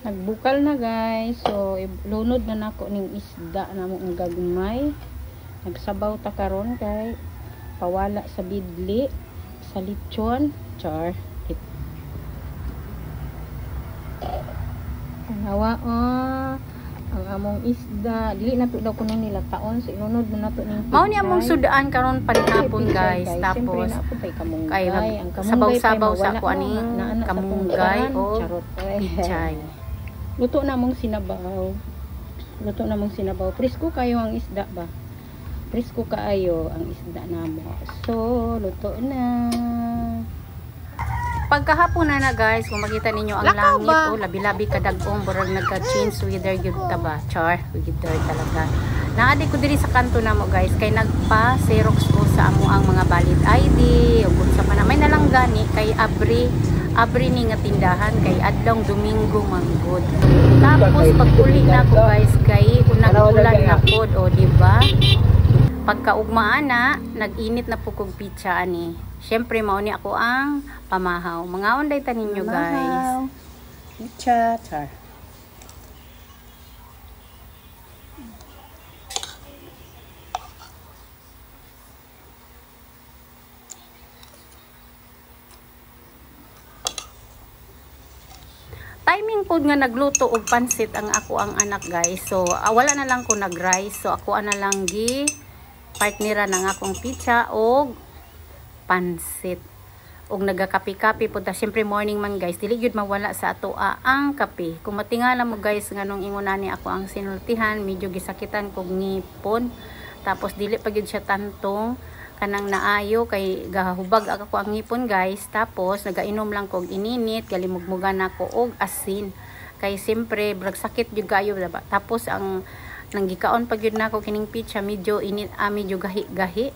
Nagbukal na guys. So lunod na nako ning isda na mo ang gagmay. Nagsabaw ta karon kay pawala sa bidli, sa lechon, char. Tanawa ang among isda, dili na to daw kuno nila taon, so inunod mo na to ning mao ni among sudaan karon panihapon guys. Tapos kay sabaw-sabaw sa ako aning kamunggay o pichay. Luto na mong sinabaw. Luto na mong sinabaw. Presko kayo ang isda ba? Presko kaayo ang isda namo. So, luto na. Pagkahapon na guys, kung makita ninyo ang lakaw langit, oh, labi-labi kadagong, burag nagka-change weather yun taba. Char, weather talaga. Naadi ko diri sa kanto na mo guys, kay nagpa-xerox ko sa amo ang mga valid ID, o kung sa panamay na lang gani, kay abri ni nga tindahan, kay adlong Domingo manggod. Tapos pag-uli na ko guys, kay unang ulan na pod, o diba? Pagkaugmaan na, nag-init na po kong pizza ani. Siyempre, mauni ako ang pamahaw. Mga onday tanin nyo, guys. Pizza, char. Timing po nga nagluto og pansit ang ako ang anak, guys. So, wala na lang ko nag-rice. So, ako na lang partnera ng akong pizza og pansit og nagakapi-kapi po ta. Siyempre morning man guys, dili gyud mawala sa ato ang kape. Kung matingala mo guys nganong ingunani ako ang sinultihan, medyo gisakitan kog ngipon, tapos dili pa gyud siya tantong kanang naayo kay gahubag ako ang ngipon guys. Tapos nagainom lang kog ininit, galimugmugan ako og asin kay siyempre brag sakit gyud kayo diba? Tapos ang nanggikaon pag yun na ako kining pizza, medyo init, medyo gahi-gahi.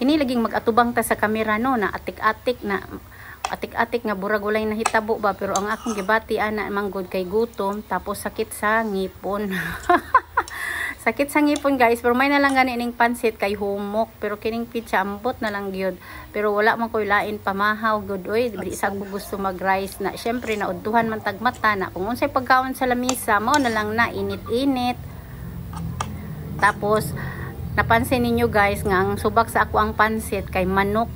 Kini laging mag-atubang ta sa kamera no, na atik-atik nga burag walay nahitabo ba, pero ang akong gibati ana manggod kay gutom, tapos sakit sa ngipon. Sakit sa ngipon guys, pero may na lang gani ning pansit kay humok, pero kining pizza ambot na lang gyud. Pero wala man koy lain pamahaw gud oy, di isa ko gusto mag-rice na. Syempre naudtuhan man tagmata na kung unsay pagkaon sa lamisa, mao na lang na init-init. Tapos napansin ninyo guys nga ang subak sa ako ang pansit kay manok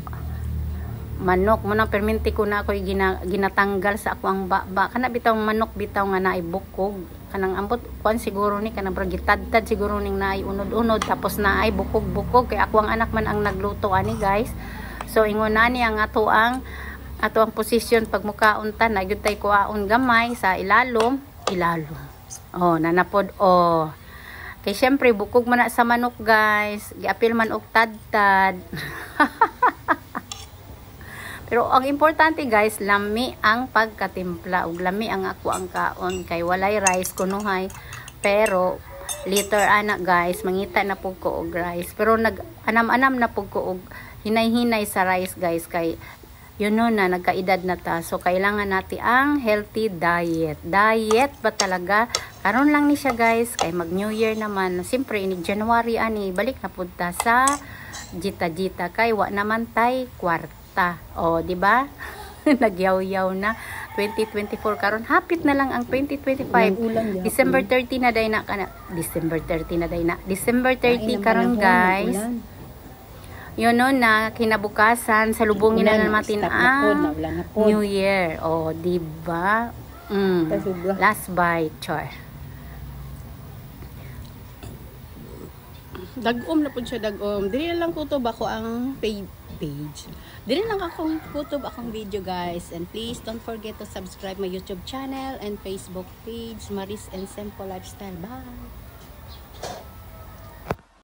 mo nang perminti ko na ako'y ginatanggal sa ako ang baba. Kana bitaw manok bitaw nga naay bukog. Kanang ambot kuan siguro ni kanang bragitad-tad siguro ning naay unod-unod, tapos naay bukog-bukog kay ako ang anak man ang nagluto ani guys. So ingon na ni ang ato ang posisyon pag mukaon ta na gyud tay kuaon gamay sa ilalom. Oh nanapod oh. Kay syempre bukog man na sa manok guys. Giapil man og tad-tad. Pero ang importante guys, lami ang pagkatimpla ug lami ang ako ang kaon kay walay rice kunuhay. Pero later ana guys, mangita na pug ko og rice. Pero nag-anam-anam na pug ko og hinay-hinay sa rice guys kay yun no na nagkaedad na ta. So kailangan natin ang healthy diet. Diet ba talaga? Karon lang ni siya guys kay mag New Year naman. Siyempre ini January ani balik na pud ta sa jita-jita kay wa naman tay kwarta. O, di ba? Nagyaw-yaw na 2024 karon. Hapit na lang ang 2025. December 30 na day na kana. December 30 na day na. December 30 karon guys. Yun no na kinabukasan sa lubongin na natin ang New Year. O, di ba? Last bite, char. Dagom na pud siya dagom. Dili lang kutob ako ang page. Dili lang akong kutob akong video guys, and please don't forget to subscribe my YouTube channel and Facebook page, Maris and Simple Lifestyle. Bye.